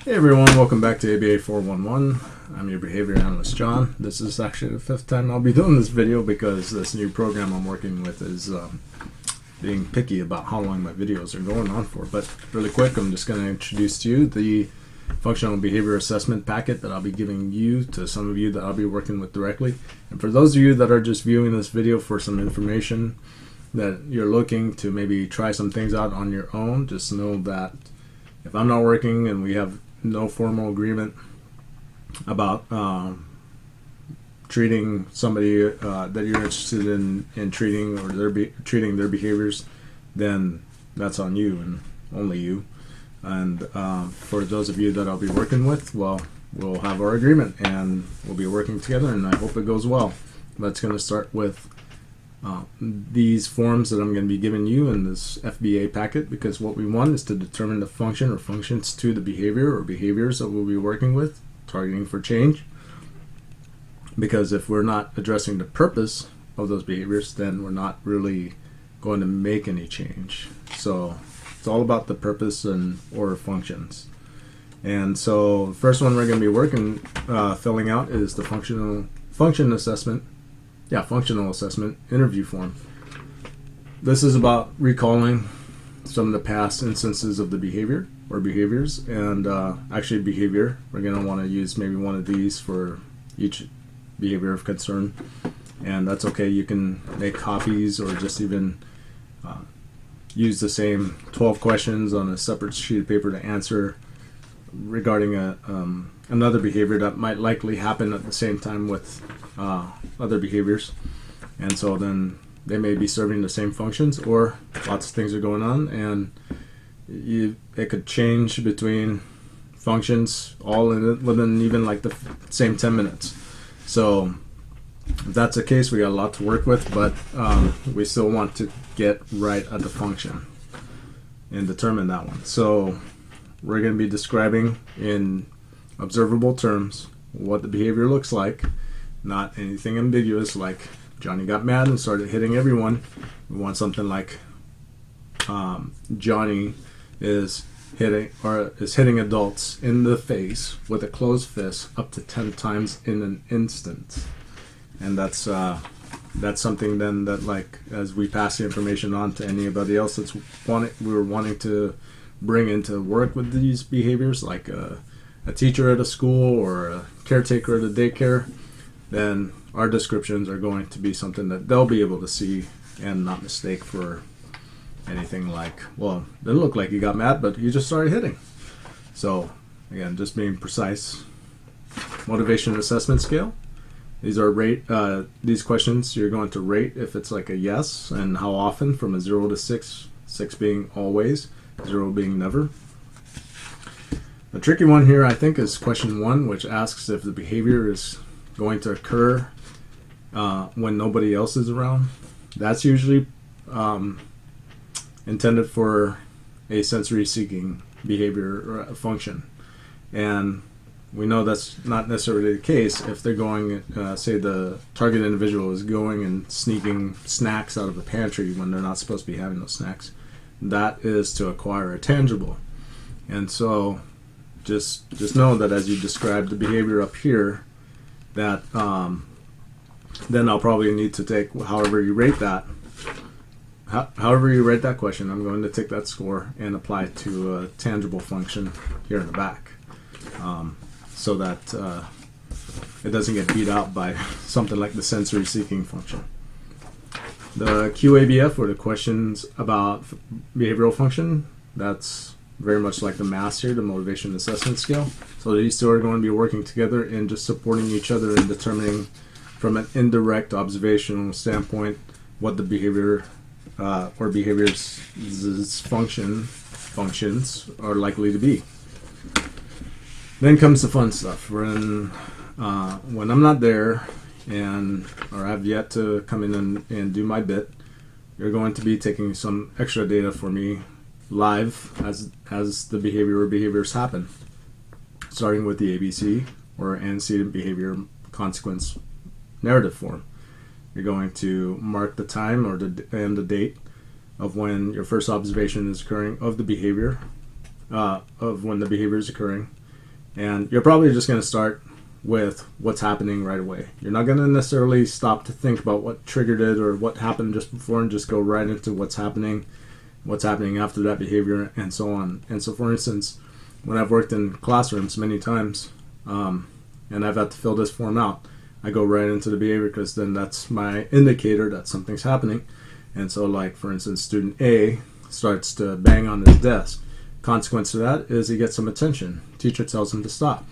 Hey everyone, welcome back to FBA 411. I'm your behavior analyst, John. This is actually the fifth time I'll be doing this video because this new program I'm working with is being picky about how long my videos are going on for. But really quick, I'm just going to introduce to you the functional behavior assessment packet that I'll be giving you to some of you that I'll be working with directly. And for those of you that are just viewing this video for some information that you're looking to maybe try some things out on your own, just know that if I'm not working and we have no formal agreement about treating somebody that you're interested in treating or treating their behaviors, then that's on you and only you. And for those of you that I'll be working with, well, we'll have our agreement and we'll be working together, and I hope it goes well. That's going to start with these forms that I'm going to be giving you in this FBA packet, because what we want is to determine the function or functions to the behavior or behaviors that we'll be working with, targeting for change. Because if we're not addressing the purpose of those behaviors, then we're not really going to make any change. So it's all about the purpose and or functions. And so the first one we're going to be filling out is the functional assessment interview form. This is about recalling some of the past instances of the behavior or behaviors, and actually behavior. We're going to want to use maybe one of these for each behavior of concern, and that's okay. You can make copies or just even use the same 12 questions on a separate sheet of paper to answer regarding another behavior that might likely happen at the same time with other behaviors. And so then they may be serving the same functions, or lots of things are going on, and it could change between functions all within even like the same 10 minutes. So if that's the case, we got a lot to work with, but we still want to get right at the function and determine that one. So we're going to be describing in observable terms what the behavior looks like, not anything ambiguous like Johnny got mad and started hitting everyone. We want something like Johnny is hitting adults in the face with a closed fist up to 10 times in an instant. And that's something then that, like, as we pass the information on to anybody else that's we're wanting to bring into work with these behaviors, like a teacher at a school or a caretaker at a daycare, then our descriptions are going to be something that they'll be able to see and not mistake for anything like, well, it didn't look like he got mad, but he just started hitting. So again, just being precise. Motivation assessment scale. These are these questions you're going to rate if it's like a yes, and how often, from a 0 to 6, 6 being always, 0 being never. The tricky one here, I think, is question 1, which asks if the behavior is going to occur when nobody else is around. That's usually intended for a sensory seeking behavior or a function, and we know that's not necessarily the case if they're going, say the target individual is going and sneaking snacks out of the pantry when they're not supposed to be having those snacks. That is to acquire a tangible. And so just know that as you describe the behavior up here, that then I'll probably need to take however you rate that question, I'm going to take that score and apply it to a tangible function here in the back, so that it doesn't get beat out by something like the sensory seeking function. The QABF, or the questions about behavioral function, that's very much like the MAS here, the motivation assessment scale. So these two are going to be working together in just supporting each other in determining from an indirect observational standpoint what the behavior or behaviors functions are likely to be. Then comes the fun stuff. When I'm not there or I've yet to come in and do my bit, you're going to be taking some extra data for me live as the behavior or behaviors happen, starting with the ABC or antecedent behavior consequence narrative form. You're going to mark the time and the date of when your first observation is occurring of the behavior, of when the behavior is occurring. And you're probably just going to start with what's happening right away. You're not going to necessarily stop to think about what triggered it or what happened just before, and just go right into what's happening after that behavior, and so on. And so, for instance, when I've worked in classrooms many times, and I've had to fill this form out, I go right into the behavior, because then that's my indicator that something's happening. And so, like, for instance, student A starts to bang on his desk. Consequence of that is he gets some attention. Teacher tells him to stop.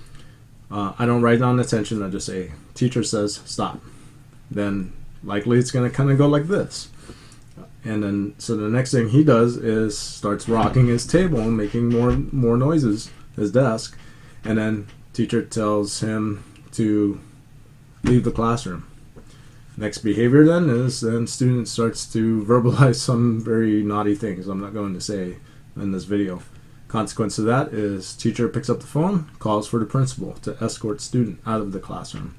I don't write down attention, I just say, teacher says stop. Then likely it's going to kind of go like this. And then, so the next thing he does is starts rocking his table and making more noises, his desk. And then teacher tells him to leave the classroom. Next behavior then is student starts to verbalize some very naughty things I'm not going to say in this video. Consequence of that is teacher picks up the phone, calls for the principal to escort student out of the classroom.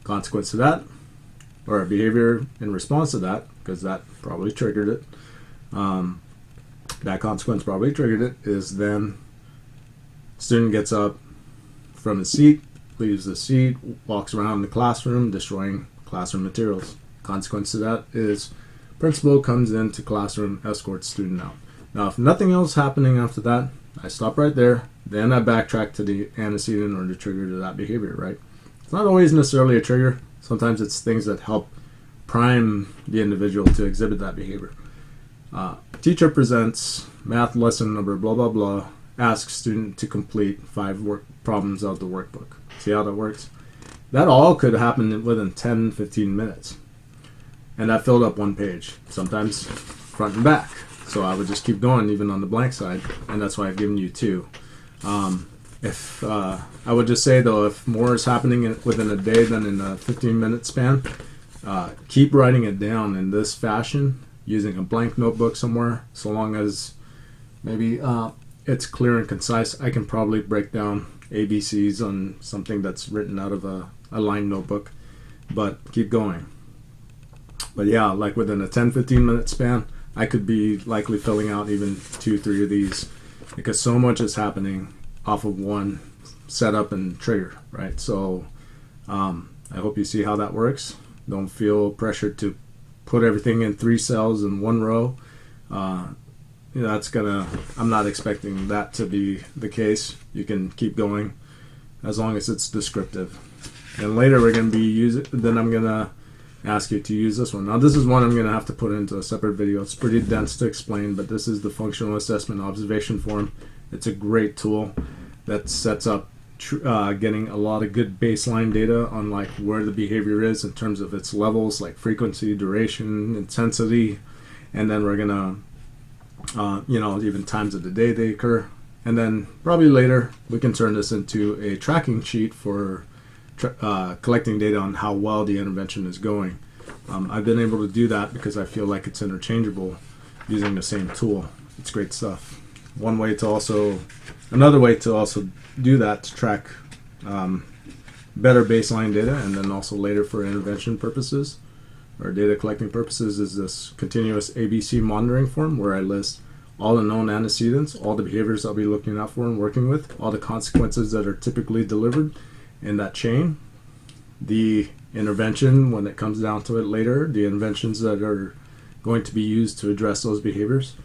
Consequence of that, or a behavior in response to that, because that probably triggered it, that consequence probably triggered it, is then student gets up from his seat, leaves the seat, walks around the classroom, destroying classroom materials. Consequence of that is principal comes into classroom, escorts student out. Now, if nothing else happening after that, I stop right there, then I backtrack to the antecedent or the trigger to that behavior, right? It's not always necessarily a trigger. Sometimes it's things that help prime the individual to exhibit that behavior. Teacher presents math lesson number blah, blah, blah, asks student to complete 5 work problems out of the workbook. See how that works? That all could happen within 10, 15 minutes. And that filled up 1 page, sometimes front and back. So I would just keep going even on the blank side, and that's why I've given you 2. If I would just say, though, if more is happening within a day than in a 15-minute span, keep writing it down in this fashion, using a blank notebook somewhere, so long as maybe it's clear and concise. I can probably break down ABCs on something that's written out of a lined notebook, but keep going. But yeah, like within a 10-15 minute span, I could be likely filling out even 2-3 of these, because so much is happening off of one setup and trigger, right? So I hope you see how that works. Don't feel pressured to put everything in 3 cells in 1 row. I'm not expecting that to be the case. You can keep going as long as it's descriptive. And later we're going to be then I'm going to ask you to use this one. Now, this is one I'm going to have to put into a separate video. It's pretty dense to explain, but this is the functional assessment observation form. It's a great tool that sets up getting a lot of good baseline data on like where the behavior is in terms of its levels, like frequency, duration, intensity, and then we're going to even times of the day they occur. And then probably later we can turn this into a tracking sheet for collecting data on how well the intervention is going. I've been able to do that because I feel like it's interchangeable using the same tool. It's great stuff. Another way to also do that, to track better baseline data, and then also later for intervention purposes or data collecting purposes, is this continuous ABC monitoring form, where I list all the known antecedents, all the behaviors I'll be looking out for and working with, all the consequences that are typically delivered in that chain, the intervention when it comes down to it later, the interventions that are going to be used to address those behaviors,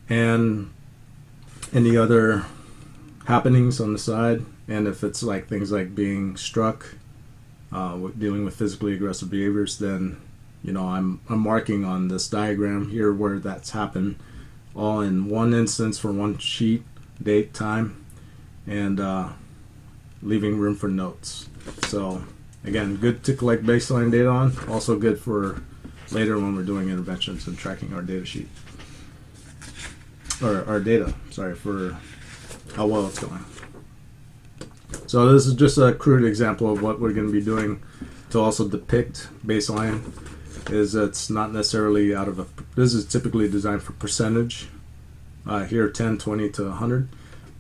and any other happenings on the side. And if it's like things like being struck, dealing with physically aggressive behaviors, then I'm marking on this diagram here where that's happened, all in one instance for one sheet, date, time, and leaving room for notes. So again, good to collect baseline data on, also good for later when we're doing interventions and tracking our data sheet, or our data, for how well it's going. So this is just a crude example of what we're going to be doing to also depict baseline. It's not necessarily this is typically designed for percentage, here 10, 20 to 100,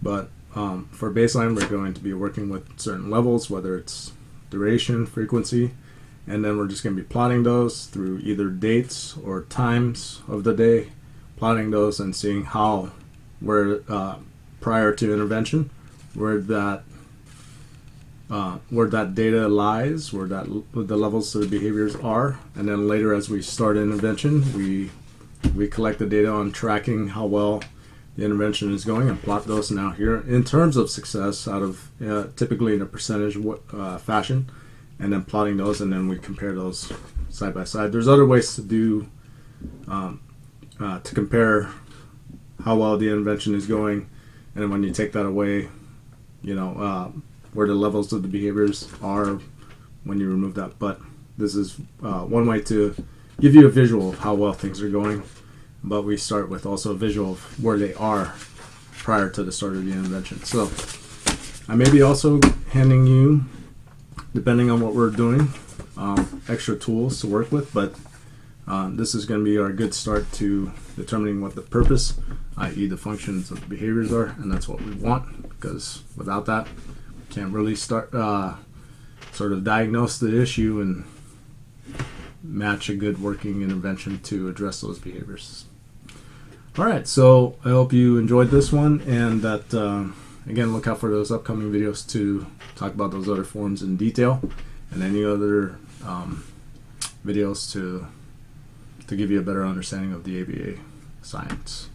but for baseline we're going to be working with certain levels, whether it's duration, frequency, and then we're just going to be plotting those through either dates or times of the day, plotting those and seeing how, where prior to intervention, where that where that data lies, where the levels of the behaviors are, and then later as we start an intervention, we collect the data on tracking how well the intervention is going and plot those now here in terms of success out of typically in a percentage fashion, and then plotting those, and then we compare those side by side. There's other ways to do to compare how well the intervention is going, and then when you take that away, where the levels of the behaviors are when you remove that. But this is one way to give you a visual of how well things are going, but we start with also a visual of where they are prior to the start of the intervention. So I may be also handing you, depending on what we're doing, extra tools to work with, but this is going to be our good start to determining what the purpose, i.e. the functions of the behaviors are, and that's what we want, because without that, we can't really start sort of diagnose the issue and match a good working intervention to address those behaviors. All right, so I hope you enjoyed this one, and that again, look out for those upcoming videos to talk about those other forms in detail, and any other videos to give you a better understanding of the ABA science.